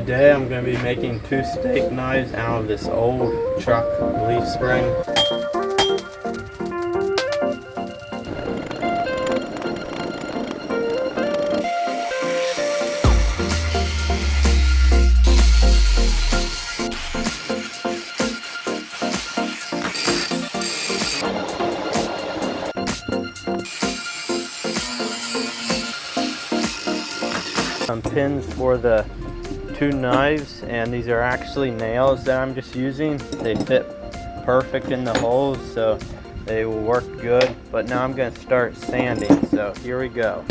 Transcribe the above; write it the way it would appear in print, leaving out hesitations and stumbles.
Today I'm going to be making 2 steak knives out of this old truck leaf spring. Some pins for the 2 knives, and these are actually nails that I'm just using. They fit perfect in the holes, so they will work good. But now I'm going to start sanding, so here we go.